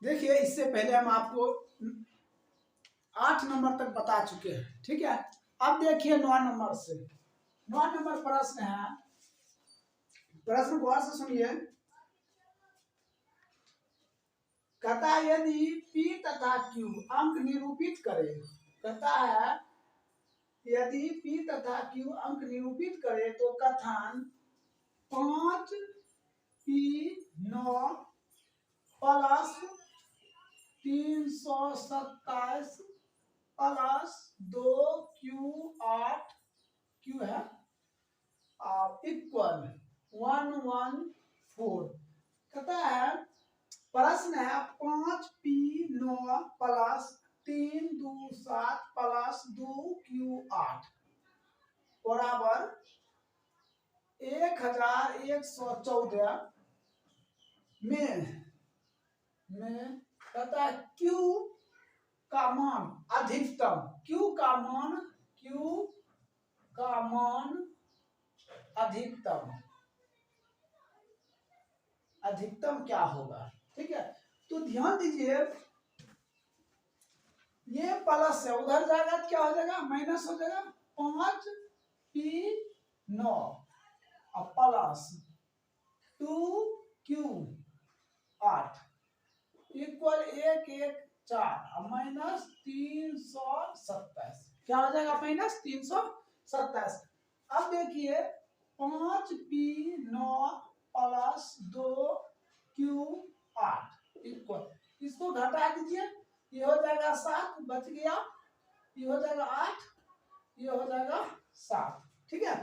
देखिए इससे पहले हम आपको 8 नंबर तक बता चुके हैं, ठीक है। अब देखिए 9 नंबर से, 9 नंबर प्रश्न है। प्रश्न गौर से सुनिए। कहता है यदि P तथा Q अंक निरूपित करे, कहता है यदि P तथा Q अंक निरूपित करे तो कथन 5P9 plus 327 plus 2Q8 Q है इक्वल 114। कहता है प्रश्न है 5P9 प्लस 327 प्लस 2Q8 बराबर 1114 में कहता है Q का मान अधिकतम, Q का मान अधिकतम क्या होगा, ठीक है। तो ध्यान दीजिए ये प्लस है, उधर जाएगा क्या हो जाएगा, माइनस हो जाएगा। 5P9 plus 2Q8 equal 114 minus 327 क्या हो जाएगा, माइनस 327। अब देखिए 5P9 प्लस 2Q8 इक्वल, इसको घटा दीजिए, ये हो जाएगा 7 बच गया, ये हो जाएगा 8, ये हो जाएगा 7, ठीक है।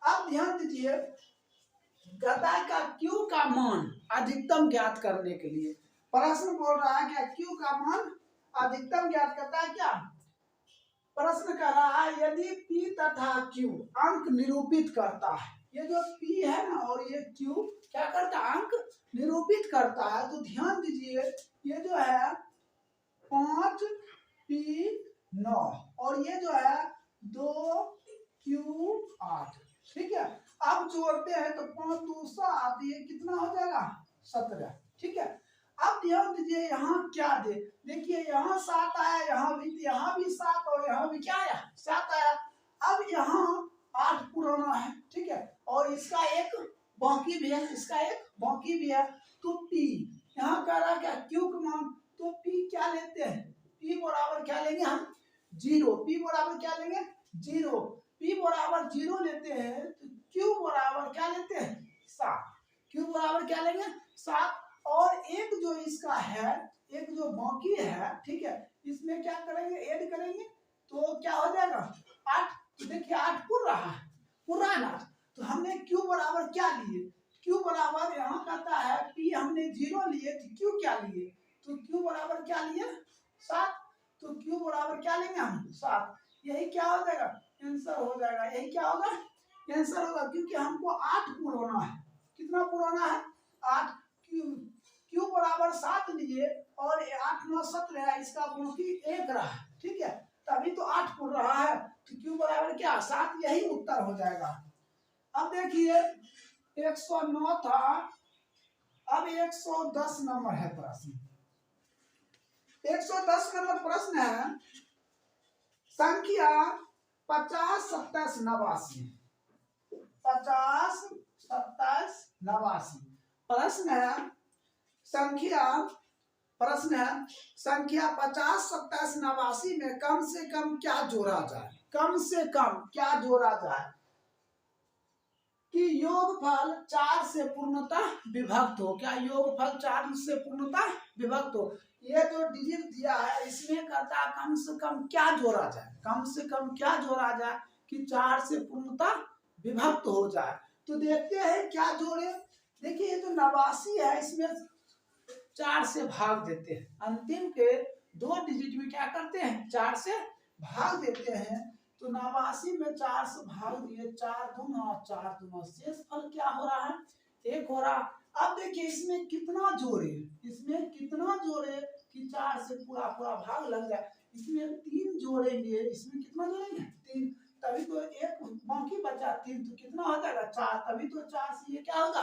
अब ध्यान दीजिए कहता है का Q का मान अधिकतम ज्ञात करने के लिए प्रश्न बोल रहा है क्या, Q का मान अधिकतम ज्ञात करता है क्या। प्रश्न कर रहा है यदि P तथा Q अंक निरूपित करता है, ये जो P है ना और ये Q क्या करता है, अंक निरूपित करता है। तो ध्यान दीजिए ये जो है 5P9 और ये जो है 2Q8, ठीक है। अब जोड़ते हैं तो 5 2 7, ये कितना हो जाएगा 17, ठीक है। अब ध्यान दीजिए यहाँ क्या दे, देखिए यहाँ 7 आया, यहाँ भी 7 और यहाँ भी क्या आया 7 आया। अब यहाँ 8 पुराना है, ठीक है, और इसका एक बाकी भी है, इसका एक बाकी भी है। तो P यहाँ कह रहा है क्या Q का मान, तो P क्या लेते हैं, P बराबर क्या लेंगे हम 0, P बराबर क्या लेंगे 0, P बराबर 0 लेते हैं। तो Q बराबर क्या लेते हैं 7, Q बराबर क्या लेंगे 7। और एक जो इसका है, एक जो बाकी है, ठीक है, इसमें क्या करेंगे ऐड करेंगे तो क्या हो जाएगा 8। तो देखिए 8 पूरा ना, तो हमने Q बराबर क्या लिए, Q बराबर यहाँ कहता है P हमने 0 लिए तो Q क्या लिए, तो Q बराबर क्या लिए 7। तो Q बराबर क्या लेंगे हम 7, यही क्या हो जाएगा आंसर हो जाएगा, यही क्या होगा आंसर होगा, क्योंकि हमको 8 पुराना है, कितना पुराना है 8। Q बराबर 7 लिए और 8 9 17 है, इसका बाकी 1 रहा, ठीक है, तभी तो 8 पुर रहा है। तो Q बराबर क्या 7, यही उत्तर हो जाएगा। अब देखिए 109 था, अब 110 नंबर है प्रश्न। 110 नंबर प्रश्न है संख्या 50 27 89, 50 27 89 प्रश्न है संख्या 50 27 89 में कम से कम क्या जोड़ा जाए, कम से कम क्या जोड़ा जाए कि योगफल 4 से पूर्णतः विभक्त हो, क्या योगफल 4 से पूर्णतः विभक्त हो। ये जो डिजिट दिया है इसमें कहता है कम से कम क्या जोड़ा जाए, कम से कम क्या जोड़ा जाए कि 4 से पूर्णतः विभक्त हो जाए। तो देखते हैं क्या जोड़े। देखिए ये जो 89 है इसमें 4 से भाग देते हैं, अंतिम के 2 डिजिट में क्या करते हैं 4 से भाग देते हैं। तो 89 में 4 से भाग दिए, 4 दूना 4 दूना, शेष फल क्या हो रहा है 1 हो रहा। अब देखिए इसमें कितना जोड़े, इसमें कितना जोड़े कि 4 से पूरा भाग लग जाए। इसमें 3 जोड़ेंगे, इसमें कितना जोड़ेंगे 3, तभी तो 1 बाकी बचा 3, तो कितना हो जाएगा 4, तभी तो 4 से ये क्या होगा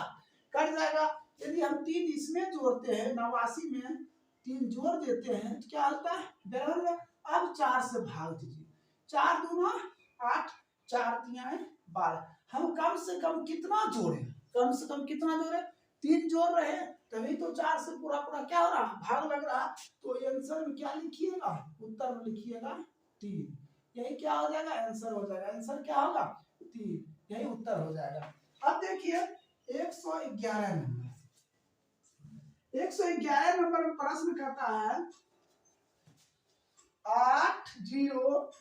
कट जाएगा। यदि हम 3 इसमें जोड़ते हैं 89 में 3 जोड़ देते हैं तो क्या होता है बराबर में। अब 4 से भाग दीजिए, 4 दूना 8, 4 तियां 12। हम कम से कम कितना जोड़े, कम से कम कितना जोड़े, 3 जोड़ रहे हैं, तभी तो 4 से पूरा पूरा क्या हो रहा, भाग लग रहा। तो आंसर में क्या लिखिएगा, उत्तर में लिखिएगा 3। यही क्या हो जाएगा, आंसर हो जाएगा। आंसर क्या होगा 3, यही उत्तर हो जाएगा। अब देखिए 111 नंबर, 111 नंबर में प्रश्न कहता है 8 0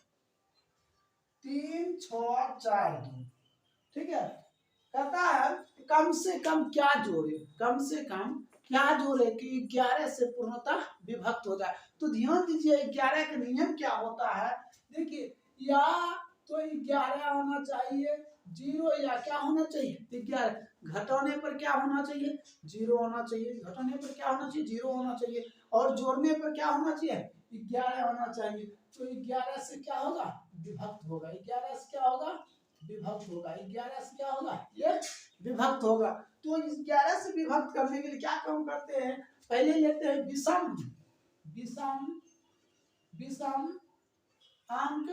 3 6 4 2, ठीक है। कहता है कम से कम क्या जोड़े, कम से कम क्या जोड़े कि 11 से पूर्णतः विभक्त हो जाए। तो ध्यान दीजिए 11 का नियम क्या होता है, देखिए या तो 11 होना चाहिए 0, या क्या होना चाहिए 11, घटाने पर क्या होना चाहिए 0 होना चाहिए, घटाने पर क्या होना चाहिए 0 होना चाहिए, और जोड़ने पर क्या होना चाहिए 11 होना चाहिए। तो 11 से क्या होगा विभक्त होगा, 11 से क्या होगा विभक्त होगा, 11 से क्या होगा ये विभक्त होगा। तो इस 11 से विभक्त करने के लिए क्या काम करते हैं, पहले लेते हैं विषम, विषम विषम अंक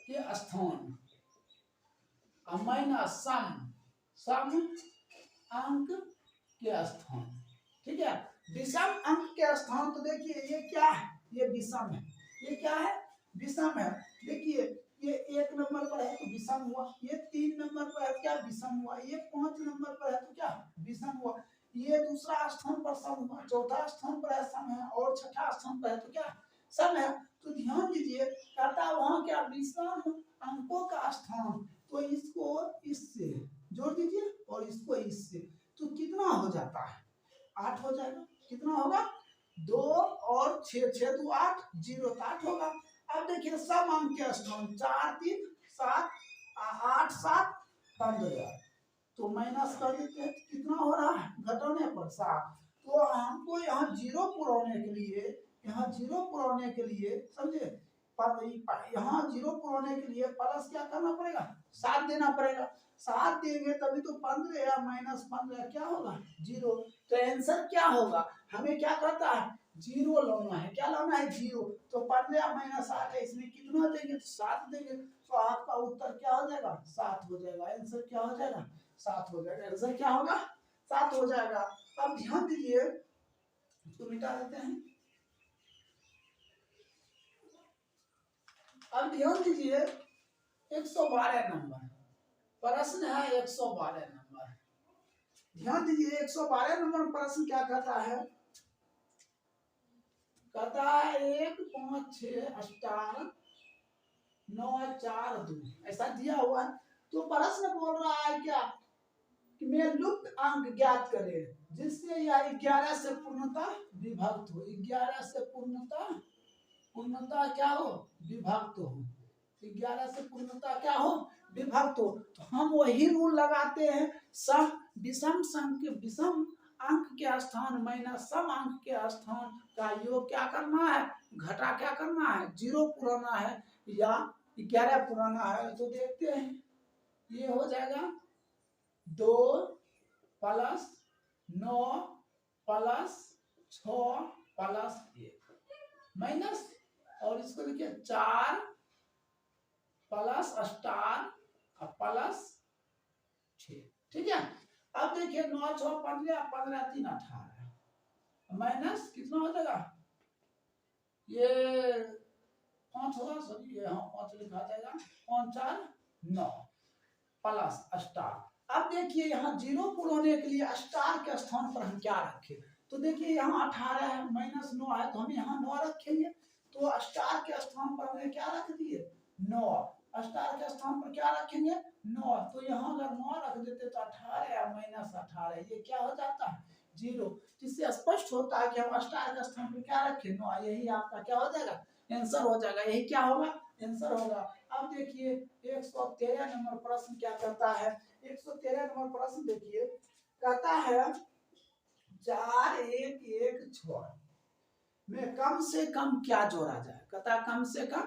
के स्थान, माइनस सम, सम अंक के स्थान, ठीक है। विषम अंक के स्थान, तो देखिए ये क्या है, ये विषम है, ये क्या है विषम है। देखिए ये 1 नंबर पर है तो विषम हुआ, ये 3 नंबर पर है तो क्या विषम हुआ, ये 5 नंबर पर है तो क्या विषम हुआ, ये दूसरा स्थान पर सम हुआ, चौथा स्थान पर है सम है, और छठा स्थान पर है तो क्या सम है। तो ध्यान दीजिए कहता वहां क्या विषम अंकों का स्थान, तो इसको इससे जोड़ दीजिए और इसको इससे, तो कितना हो जाता है 8 हो जाएगा। कितना होगा 2 और 6, 6 2 8, 0 तो 8 होगा। अब देखिए सम अंक के स्थान 4 3 7 8 7 15, तो माइनस कर देते हैं, कितना हो रहा है घटाने पर 7। तो हमको यहाँ 0 पुराने के लिए, यहाँ 0 पुराने के लिए समझे, यहाँ 0 पुराने के लिए प्लस क्या करना पड़ेगा 7 देना पड़ेगा, 7 देंगे तभी तो 15 या माइनस 15 क्या होगा 0। तो आंसर क्या होगा, हमें क्या कहता है 0 लाना है, क्या लाना है 0। तो 15 माइनस 8 है, इसमें कितना देंगे 7 देंगे, तो आपका उत्तर क्या हो जाएगा 7 हो जाएगा। आंसर क्या हो जाएगा 7 हो जाएगा। आंसर क्या होगा 7 हो जाएगा। अब ध्यान दीजिए इसको मिटा देते हैं। अब ध्यान दीजिए 112 नंबर प्रश्न है, 112 नंबर, ध्यान दीजिए 112 नंबर प्रश्न क्या कहता है, कहता है 1 5 6 स्टार 9 4 2 ऐसा दिया हुआ है। तो प्रश्न बोल रहा है क्या कि मैं लुप्त अंक ज्ञात करे जिससे यह 11 से पूर्णतः विभक्त हो, 11 से पूर्णतः क्या हो विभक्त हो, 11 से पूर्णतः क्या हो विभक्त हो। तो हम वही रूल लगाते हैं, सम विषम विषम अंक के स्थान माइनस सम अंक के स्थान का योग क्या करना है, घटा क्या करना है 0 पुराना है या 11 पुराना है। तो देखते हैं ये हो जाएगा 2 प्लस 9 प्लस 6 प्लस 1 माइनस, और इसको देखिए 4 प्लस स्टार प्लस 6, ठीक है। अब देखिए 9 6 15 15 3 18 माइनस कितना हो जाएगा, ये 5 होगा, सॉरी ये हाँ 5 लिखा जाएगा, 5 4 9 प्लस स्टार। अब देखिए यहाँ 0 पुराने के लिए स्टार के स्थान पर हम क्या रखें, तो देखिए यहाँ 18 है माइनस 9 है तो हम यहाँ 9 रखेंगे। तो स्टार के स्थान पर हमने क्या रख दिए 9, स्टार के स्थान पर क्या रखेंगे 9। तो यहाँ अगर 9 रख देते तो 18 या माइनस 18 ये क्या हो जाता है 0, जिससे स्पष्ट होता है कि हम स्टार के स्थान पर क्या रखें 9। यही आपका क्या हो जाएगा आंसर हो जाएगा, यही क्या होगा आंसर होगा। अब देखिए 113 नंबर प्रश्न क्या कहता है, 113 नंबर प्रश्न देखिए कहता है 4 1 1 6 में कम से कम क्या जोड़ा जाए, कहता कम से कम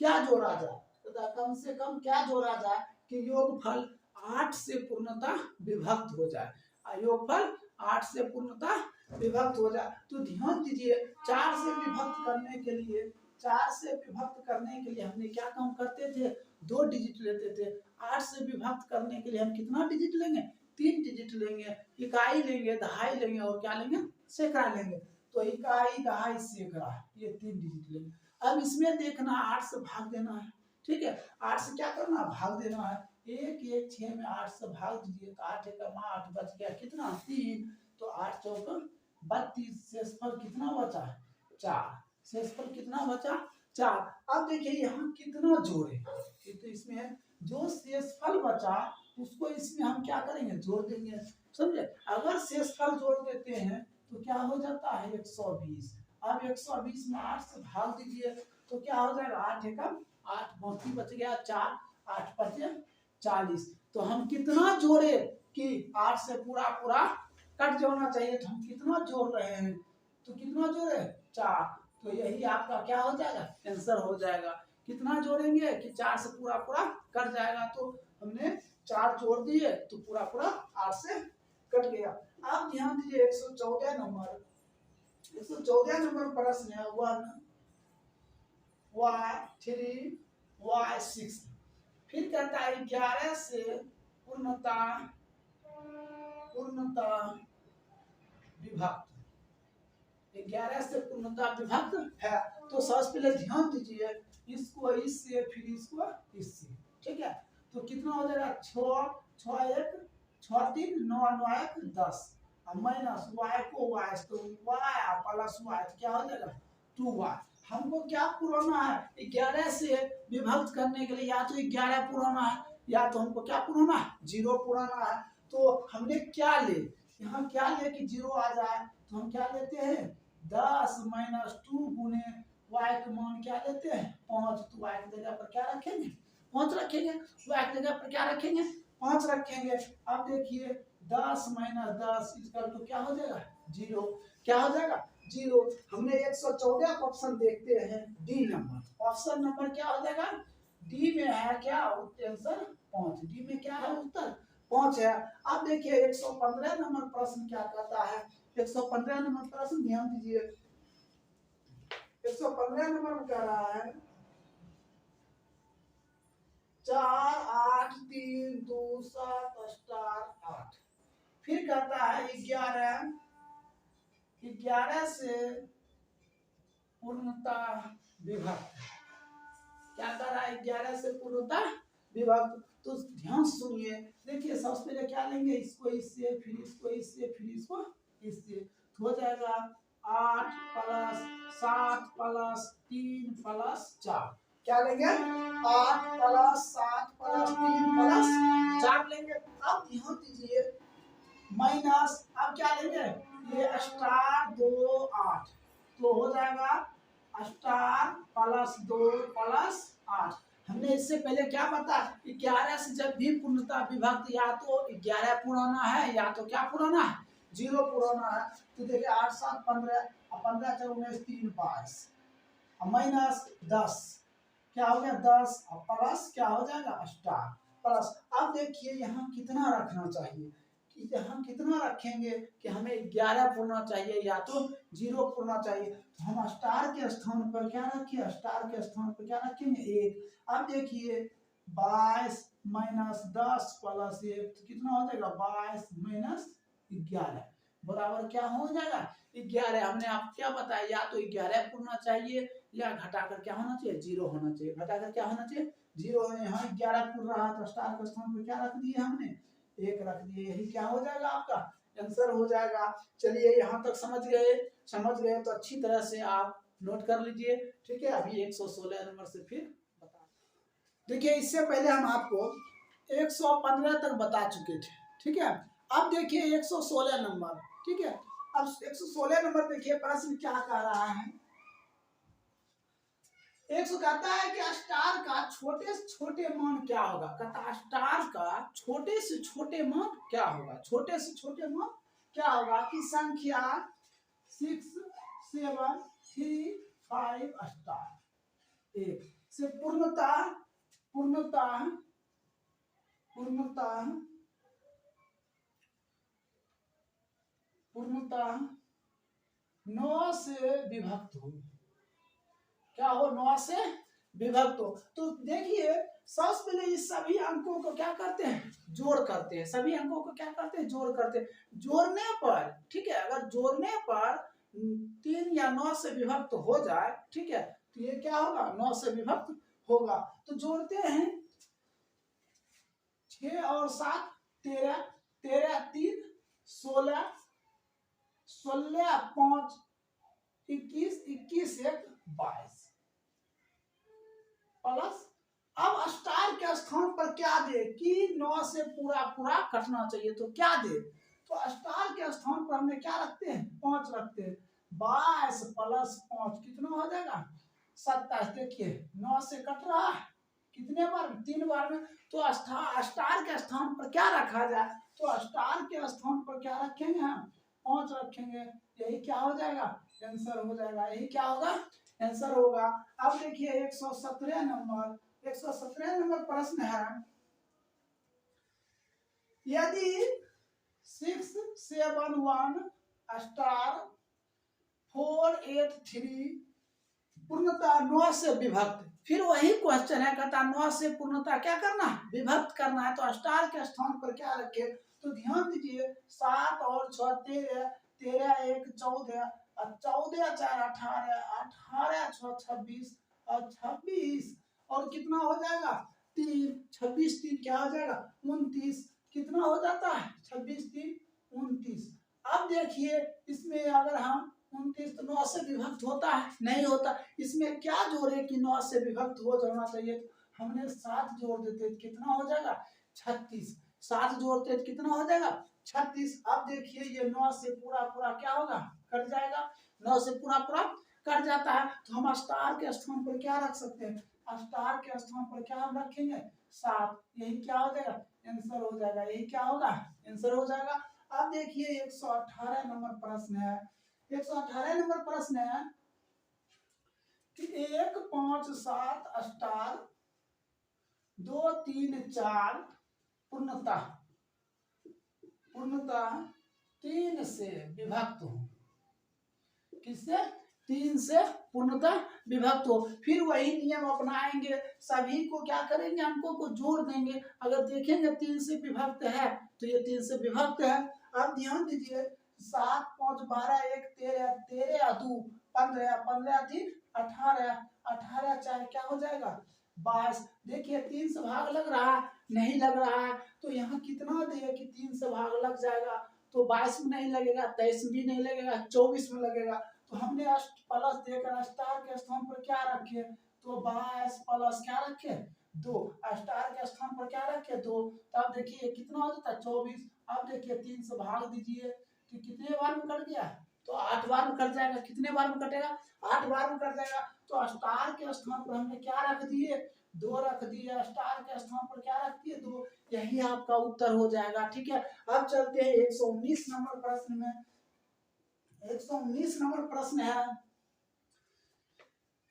क्या जोड़ा जाए, कहता कम से कम क्या जोड़ा जाए कि योगफल 8 से पूर्णतः विभक्त हो जाए, योगफल 8 से पूर्णतः विभक्त हो जाए। तो ध्यान दीजिए 4 से विभक्त करने के लिए, 4 से विभक्त करने के लिए हमने क्या काम करते थे, 2 डिजिट लेते थे। 8 से विभक्त करने के लिए हम कितना डिजिट लेंगे, 3 डिजिट लेंगे। इकाई लेंगे, दहाई लेंगे और क्या लेंगे, सैकड़ा लेंगे। तो इकाई, दहाई, सैकड़ा, ये 3 डिजिट लेंगे। अब इसमें देखना 8 से भाग देना है, ठीक है। 8 से क्या करना, भाग देना है। 1 1 6 में 8 से भाग दीजिए तो 8 एकम 8 बच गया कितना, 3। तो 8 चौका 32, शेषफल कितना बचा, 4। शेषफल कितना बचा, 4। अब देखिए यहाँ कितना जोड़े, तो इसमें जो शेषफल बचा उसको इसमें हम क्या करेंगे, जोड़ देंगे, समझे। अगर शेषफल जोड़ देते हैं तो क्या हो जाता है, 120। अब 120 में 8 से भाग दीजिए तो क्या हो जाएगा, 8 एकम 8, बाकी बच गया 4, 8 पचे 40। तो हम कितना जोड़े कि 8 से पूरा पूरा कट जाना चाहिए, तो हम कितना जोड़ रहे हैं, तो कितना जोड़े, 4। तो यही आपका क्या हो जाएगा, आंसर हो जाएगा। कितना जोड़ेंगे कि 4 से पूरा पूरा कट जाएगा। तो हमने 4 जोड़ दिए तो पूरा पूरा 8 से कट गया। आप ध्यान दीजिए 114 नंबर, 114 नंबर प्रश्न है 1 y3 y6। फिर कहता है 11 से पूर्णता विभक्त, 11 से पूर्णता विभक्त है। तो सबसे पहले ध्यान दीजिए इसको इससे, फिर इसको इससे, ठीक है। तो कितना हो जाएगा, 6 6 1 6 3 9 9 1 10, माइनस y को y, तो y प्लस y तो क्या हो जाएगा 2y। हमको क्या पुराना है, 11 से विभक्त करने के लिए या तो 11 पुराना है या तो हमको क्या पुराना है, 0 पुराना है। तो हमने क्या ले, यहाँ क्या ले कि 0 आ जाए, तो हम क्या लेते हैं 10 माइनस 2 गुने y का मान क्या लेते हैं 5। तो y की जगह पर क्या रखेंगे, 5 रखेंगे। y की जगह पर क्या रखेंगे, 5 रखेंगे। अब देखिए 10 माइनस 10 इसका तो क्या हो जाएगा 0, क्या हो जाएगा 0। हमने 114 का ऑप्शन देखते हैं, डी नंबर, ऑप्शन नंबर क्या हो जाएगा, डी में है क्या आंसर 5, डी में क्या है उत्तर 5 है। अब देखिए 115 नंबर प्रश्न क्या कहता है, 115 नंबर प्रश्न ध्यान दीजिए, 115 नंबर में कह रहा है 4 8 3 2 7 स्टार 8। फिर कहता है 11 से पूर्णता विभक्त, क्या कर रहा है 11 से पूर्णता विभक्त। तो ध्यान सुनिए, देखिए सबसे पहले क्या लेंगे, इसको इससे, फिर इसको इससे, फिर इसको इससे, तो हो जाएगा 8 प्लस 7 प्लस 3 प्लस 4। क्या लेंगे 8 प्लस 7 प्लस 3 प्लस 4 लेंगे। अब ध्यान दीजिए माइनस, अब क्या लेंगे, ये स्टार 2 8, तो हो जाएगा स्टार प्लस 2 प्लस 8। हमने इससे पहले क्या बताया, 11 से जब भी पूर्णता विभक्त या तो 11 पुराना है या तो क्या पुराना है 0 पुराना है। तो देखिए 8 7 15, 15 4 19 3 5 माइनस 10, क्या हो गया 10 प्लस क्या हो जाएगा स्टार प्लस। अब देखिए यहाँ कितना रखना चाहिए, कि यहाँ कितना रखेंगे कि हमें 11 पुरना चाहिए या तो 0 पुरना चाहिए। तो हम स्टार के स्थान पर क्या रखें, स्टार के स्थान पर क्या रखेंगे 1। अब देखिए 22 माइनस 10 प्लस 1 तो कितना हो जाएगा 22 माइनस 11 बराबर क्या हो जाएगा 11। हमने आप क्या बताया, या तो 11 पुरना चाहिए या घटाकर क्या होना चाहिए 0 होना चाहिए, घटाकर क्या होना चाहिए 0 है। यहाँ 11 पुर रहा है तो स्टार के स्थान पर क्या रख दिए हमने 1 रख दिए, यही क्या हो जाएगा आपका आंसर हो जाएगा। चलिए यहाँ तक समझ गए तो अच्छी तरह से आप नोट कर लीजिए, ठीक है। अभी 116 नंबर से फिर बता, देखिए इससे पहले हम आपको 115 तक बता चुके थे, ठीक है। अब देखिए 116 नंबर, ठीक है। अब 116 नंबर देखिए प्रश्न क्या कह रहा है, 100 कहता है कि स्टार का छोटे से छोटे मान क्या होगा, कहता स्टार का छोटे से छोटे मान क्या होगा, छोटे से छोटे मान क्या होगा कि संख्या 6 7 3 5 स्टार 1 से पूर्णता पूर्णता पूर्णता पूर्णता 9 से विभक्त हो, क्या हो, 9 से विभक्त हो। तो देखिए सबसे पहले इस सभी अंकों को क्या करते हैं, जोड़ करते हैं, सभी अंकों को क्या करते हैं, जोड़ करते हैं। जोड़ने पर, ठीक है, अगर जोड़ने पर 3 या 9 से विभक्त हो जाए, ठीक है, तो ये क्या होगा, 9 से विभक्त होगा। तो जोड़ते हैं, 6 और 7 13, 13 3 16, 16 5 21, 21 1 22 प्लस, अब स्टार के स्थान पर क्या दे कि 9 से पूरा पूरा कटना चाहिए, तो क्या दे, तो स्टार के स्थान पर हमने क्या रखते हैं, 5 रखते हैं। 22 प्लस 5 कितना हो जाएगा, 27। देखिए 9 से कट रहा है कितने बार, 3 बार में। तो स्टार के स्थान पर क्या रखा जाए, तो स्टार के स्थान पर क्या रखेंगे हम, 5 रखेंगे। यही क्या हो जाएगा, आंसर हो जाएगा, यही क्या होगा, आंसर होगा। अब देखिए 117 नंबर, 117 नंबर प्रश्न है, यदि 6 7 1 स्टार 4 8 3 पूर्णता 9 से विभक्त, फिर वही क्वेश्चन है, कहता 9 से पूर्णता क्या करना है, विभक्त करना है, तो स्टार के स्थान पर क्या रखे, तो ध्यान दीजिए 7 और 6 13, 13 1 14, 14 4 18, 18 6 26 और 26 और कितना हो जाएगा 3, 26 3 क्या हो जाएगा 29, कितना हो जाता है 26 3 29। अब देखिए इसमें अगर हम 29, तो 9 से विभक्त होता है, नहीं होता। इसमें क्या जोड़े कि 9 से विभक्त हो जाना चाहिए, हमने 7 जोड़ देते तो कितना हो जाएगा 36, 7 जोड़ते तो कितना हो जाएगा 36। अब देखिए ये 9 से पूरा पूरा क्या होगा, कट जाएगा, 9 से पूरा पूरा कट जाता है, तो हम स्टार के स्थान पर क्या रख सकते हैं, स्टार के स्थान पर क्या हम रखेंगे 7, यही क्या हो जाएगा, आंसर हो जाएगा, यही क्या होगा, आंसर हो जाएगा। अब देखिए 118 नंबर प्रश्न है, 118 नंबर प्रश्न है कि 1 5 7 स्टार 2 3 4 पूर्णता, पूर्णता 3 से विभक्त हो, किससे, 3 से पूर्णता विभक्त हो। फिर वही नियम अपनाएंगे, सभी को क्या करेंगे, अंकों को जोड़ देंगे, अगर देखेंगे 3 से विभक्त है तो ये 3 से विभक्त है। अब ध्यान दीजिए 7 5 12 1 13, 13 2 15, 15 3 18, 18 4 क्या हो जाएगा 22। देखिए 3 से भाग लग रहा है, नहीं लग रहा है, तो यहाँ कितना दे कि 3 से भाग लग जाएगा, तो 22 में नहीं लगेगा, 23 में भी नहीं लगेगा, 24 में लगेगा। तो हमने प्लस देकर स्टार के स्थान पर क्या रखे, तो 22 प्लस क्या रखे 2, स्टार के स्थान पर क्या रखे 2, तब देखिए कितना हो जाता है 24। अब देखिए 3 से भाग दीजिए तो कितने बार में कट गया, तो 8 बार में कट जाएगा, कितने बार में कटेगा 8 बार में कट जाएगा। तो स्टार के स्थान पर हमने क्या रख दिए 2 रख दिए, स्टार के स्थान पर क्या रख दिए 2, यही आपका उत्तर हो जाएगा, ठीक है। अब चलते हैं 119 नंबर प्रश्न में, 119 नंबर प्रश्न है,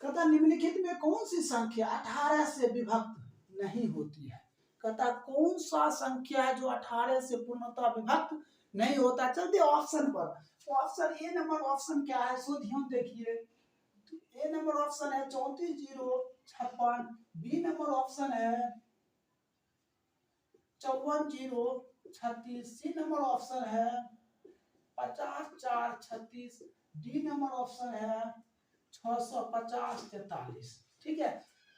कहता निम्नलिखित में कौन सी संख्या 18 से विभक्त नहीं होती है, कहता कौन सा संख्या है जो 18 से पूर्णतः विभक्त नहीं होता। चलते ऑप्शन पर, तो ऑप्शन ए नंबर ऑप्शन क्या है, सो ध्यान देखिए, ए नंबर ऑप्शन है 34 0 56, बी नंबर ऑप्शन है 54 0 36, सी नंबर ऑप्शन है 50 4 36, डी नंबर ऑप्शन है 650 43, ठीक है।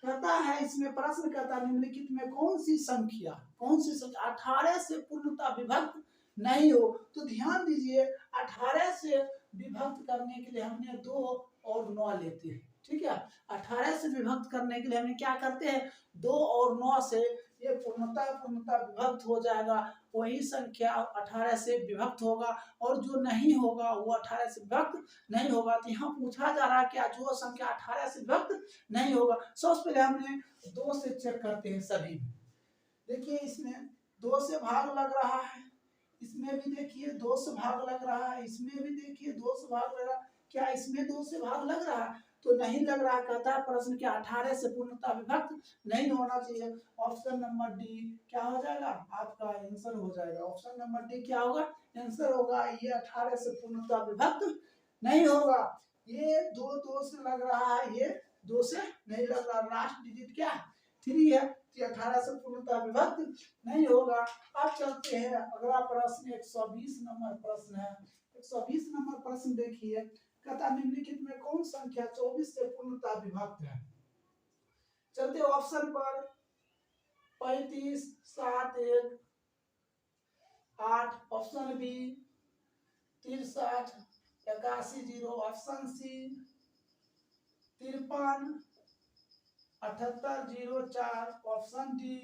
कहता है इसमें प्रश्न कहता है निम्नलिखित में कौन सी संख्या 18 से पूर्णतः विभक्त नहीं हो, तो ध्यान दीजिए 18 से विभक्त करने के लिए हमने 2 और 9 लेते हैं, ठीक है। 18 से विभक्त करने के लिए हमें क्या करते हैं 2 और 9 से ये पूर्णतः विभक्त हो जाएगा, वही संख्या 18 से विभक्त होगा, और जो नहीं होगा वो 18 से विभक्त नहीं होगा। तो यहाँ पूछा जा रहा है क्या जो संख्या 18 से विभक्त नहीं होगा। सबसे पहले हमने 2 से चेक करते हैं सभी, देखिए इसमें 2 से भाग लग रहा है, इसमें भी देखिए 2 से भाग लग रहा है, इसमें भी देखिए 2 से भाग लग रहा है, क्या इसमें 2 से भाग लग रहा है, तो नहीं लग रहा। कहता है प्रश्न क्या 18 से पूर्णतः विभक्त नहीं होना चाहिए। ऑप्शन नंबर डी क्या हो जाएगा आपका आंसर हो जाएगा, ऑप्शन नंबर डी क्या होगा आंसर होगा, ये 18 से पूर्णतः विभक्त नहीं होगा। ये दो से लग रहा है, ये 2 से नहीं लग रहा। लास्ट डिजिट क्या 3 है, 18 से पूर्णतः विभक्त नहीं होगा। अब चलते हैं अगला प्रश्न, 120 नंबर प्रश्न है। 120 नंबर प्रश्न देखिए, कहता निम्नलिखित में कौन संख्या 24 से पूर्णतः विभक्त है। चलते ऑप्शन पर, 35, 7, 1, 8, option B 63, 81, 0, option C 53, 78, 0, 4, option D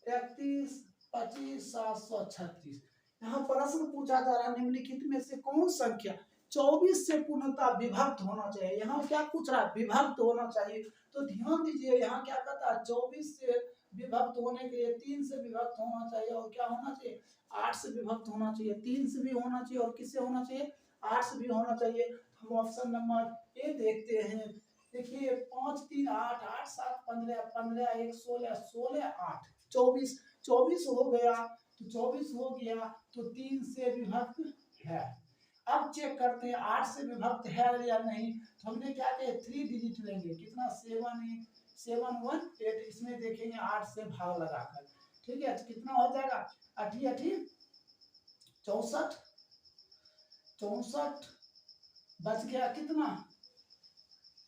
31, 25, 736। यहाँ प्रश्न पूछा जा रहा है निम्नलिखित में से कौन संख्या 24 से पूर्णतः विभक्त होना चाहिए। यहाँ क्या पूछ रहा है, विभक्त होना चाहिए। तो ध्यान दीजिए, यहाँ क्या कहता है, 24 से विभक्त होने के लिए 3 से विभक्त होना चाहिए, और क्या होना चाहिए, 8 से विभक्त होना चाहिए। 3 से भी होना चाहिए, और किससे होना चाहिए, 8 से भी होना चाहिए। हम ऑप्शन नंबर ए देखते हैं। देखिए 5, 3, 8, 8, 7, 15, 15, 1, 16, 16, 8, 24, 24 हो गया। तो 24 हो गया तो 3 से विभक्त है। अब चेक करते हैं 8 से विभक्त है या नहीं। तो हमने क्या किया, 3 डिजिट लेंगे, कितना 7 1 8, इसमें देखेंगे 8 से भाग लगाकर। ठीक है, तो कितना हो जाएगा, 8 8 64, 64 बच गया कितना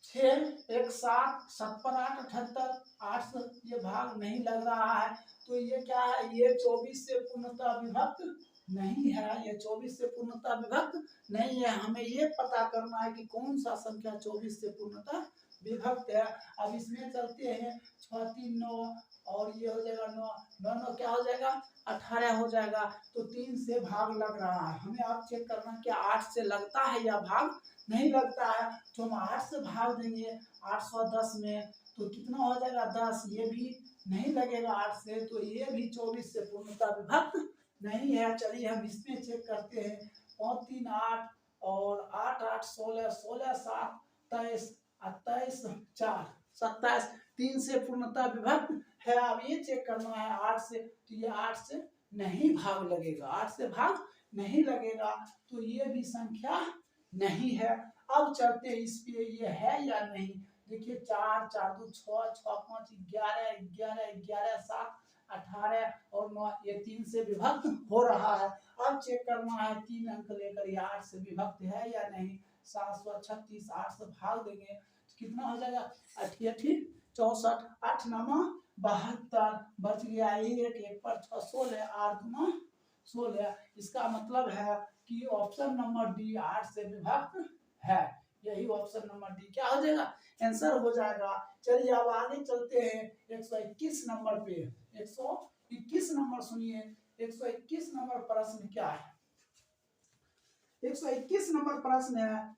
6, 1 7, 7 पर 8 78, 8 से ये भाग नहीं लग रहा है। तो ये क्या है, ये 24 से पूर्णतः विभक्त नहीं है। ये 24 से पूर्णतः विभक्त नहीं है। हमें ये पता करना है कि कौन सा संख्या 24 से पूर्णतः विभक्त है। अब इसमें चलते हैं, 6 3 9, और ये हो जाएगा 9 9 9, क्या हो जाएगा 18 हो जाएगा। तो 3 से भाग लग रहा है। हमें आप चेक करना कि 8 से लगता है या भाग नहीं लगता है। तो हम 8 से भाग देंगे 810 में, तो कितना हो जाएगा 10। ये भी नहीं लगेगा 8 से, तो ये भी 24 से पूर्णतः विभक्त नहीं है। चलिए हम इसमें चेक करते हैं, 5 3 8, और 8 8 16, 16 7 23, 28 4 27, 3 से पूर्णतः विभक्त है। अब ये चेक करना है 8 से, तो ये 8 से नहीं भाग लगेगा, 8 से भाग नहीं लगेगा, तो ये भी संख्या नहीं है। अब चलते इस पे, ये है या नहीं। देखिए 4 4 2 6 6 5 11 11 11 7 18 और 9, ये 3 से विभक्त हो रहा है। अब चेक करना है 3 अंक लेकर ये 8 से विभक्त है या नहीं। 736, 8 से भाग देंगे तो कितना हो जाएगा, 8 8 64, 8 9 72, बच गया 1 1 पर 6 16, 8 9 16। इसका मतलब है कि ऑप्शन नंबर डी 8 से विभक्त है। यही ऑप्शन नंबर डी क्या हो जाएगा, आंसर हो जाएगा। चलिए अब आगे चलते हैं 121 नंबर पे। 121 नंबर सुनिए, 121 नंबर प्रश्न क्या है। 121 नंबर प्रश्न है,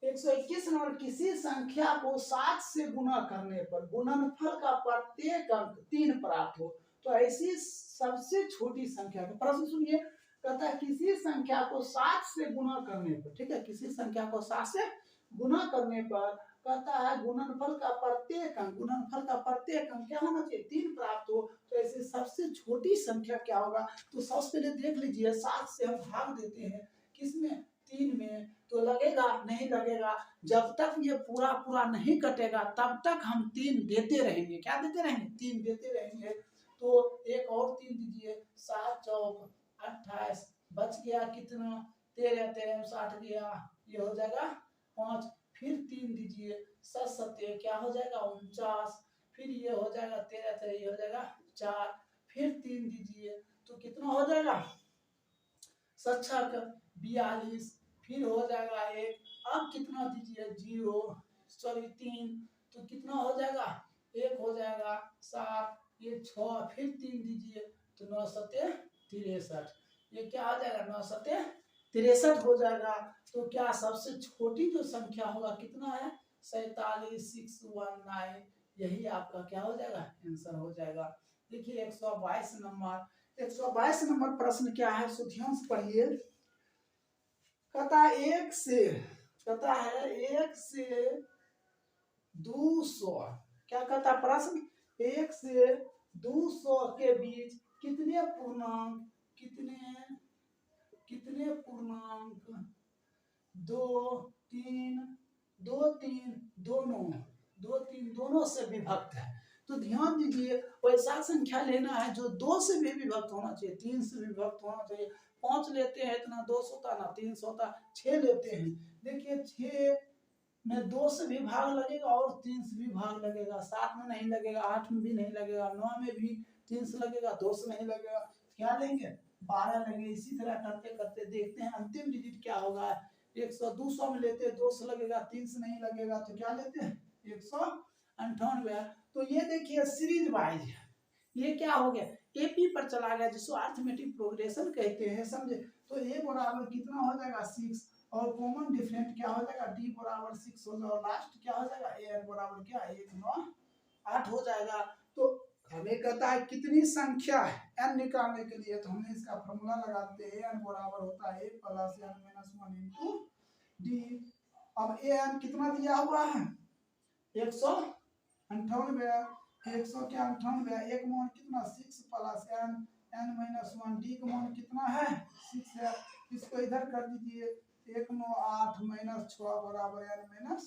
121 नंबर, किसी संख्या को 7 से गुणा करने पर गुणनफल का प्रत्येक अंक 3 प्राप्त हो तो ऐसी सबसे छोटी संख्या का प्रश्न सुनिए। कहता है किसी संख्या को 7 से गुणा करने पर, ठीक है, किसी संख्या को 7 से गुणा करने पर कहता है गुणनफल का प्रत्येक अंक, गुणनफल का प्रत्येक अंक क्या होना चाहिए, 3 प्राप्त हो तो ऐसे सबसे छोटी संख्या क्या होगा। तो सबसे पहले देख लीजिए 7 से हम भाग देते हैं किसमें, 3 में, तो लगेगा नहीं लगेगा। जब तक ये पूरा पूरा नहीं कटेगा तब तक हम 3 देते रहेंगे। क्या देते रहेंगे, 3 देते रहेंगे। तो एक और 3 दीजिए, 7 चौक 28, बच गया कितना 13 13 60 गया, ये हो जाएगा 5। फिर 3 दीजिए, 7 7 क्या हो जाएगा 49, फिर ये हो जाएगा 13 13, ये हो जाएगा 4। फिर 3 दीजिए तो कितना हो जाएगा 7 6 42, फिर हो जाएगा 1। अब कितना दीजिए 0 सॉरी 3, तो कितना हो जाएगा 1 हो जाएगा 7, ये 6, फिर 3 दीजिए तो 9 7 63, ये क्या हो जाएगा 9 7 63 हो जाएगा। तो क्या सबसे छोटी जो संख्या होगा कितना है 47 619, यही आपका क्या हो जाएगा आंसर हो जाएगा। देखिए 122 नंबर, 122 नंबर प्रश्न क्या है, सो ध्यान से पढ़िए। कहता है 1 से 200, क्या कहता है प्रश्न, 1 से 200 के बीच कितने पूर्णांक कितने पूर्णांक 2 3 2 3 दोनों से विभक्त है। तो ध्यान दीजिए वैसा संख्या लेना है जो 2 से भी विभक्त होना चाहिए, 3 से भी विभक्त होना चाहिए। 5 लेते हैं इतना 2 होता ना 3 होता। 6 लेते हैं, देखिए 6 में 2 से भी भाग लगेगा और 3 से भी भाग लगेगा। 7 में नहीं लगेगा, 8 में भी नहीं लगेगा, 9 में भी 3 से लगेगा, 2 से नहीं लगेगा। क्या लेंगे? 12 लेंगे। इसी तरह करते करते देखते हैं अंतिम डिजिट क्या होगा। 100 200 में लेते हैं, 2 से लगेगा, 3 से नहीं लगेगा, तो क्या लेते हैं? 198। तो ये देखिए सीरीज वाइज है। ये क्या हो गया? एपी पर चला गया, जिसको अरिथमेटिक प्रोग्रेशन कहते हैं, समझे? तो ए बराबर कितना हो जाएगा? 6। और कॉमन डिफरेंट क्या हो जाएगा? डी बराबर 6 हो जाएगा। लास्ट क्या हो जाएगा? ए एन बराबर क्या? 1 9 8 हो जाएगा। तो हमें कहता है कितनी संख्या है एन निकालने के लिए, तो हमने इसका फॉर्मूला लगा देते हैं। एन बराबर होता है a plus n minus 1 into d. अब ए एन कितना दिया हुआ है? 198। 198 एक मान कितना? 6 plus n n minus 1 d का मान कितना है? 6 है। इसको इधर कर दीजिए। 1 9 8 माइनस 6 बराबर एन माइनस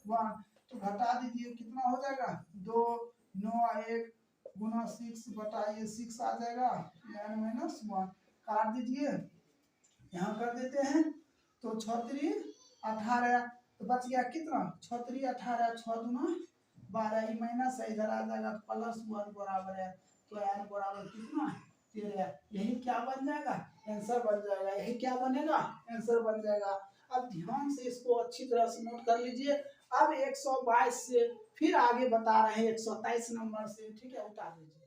1। तो घटा दीजिए, कितना हो जाएगा? 2 9 1 गुना 6 बटा ये 6 आ जाएगा एन माइनस 1। काट दीजिए, यहाँ कर देते हैं। तो 6 18, तो बच गया कितना? 6 18, 6 दूना 12, माइनस है, इधर आ जाएगा प्लस 1 बराबर है। तो एन बराबर कितना? 13। यही क्या बन जाएगा? आंसर बन जाएगा। यही क्या बनेगा? आंसर बन जाएगा। अब ध्यान से इसको अच्छी तरह से नोट कर लीजिए। अब 122 से फिर आगे बता रहे हैं 127 नंबर से, ठीक है? उतार लीजिए।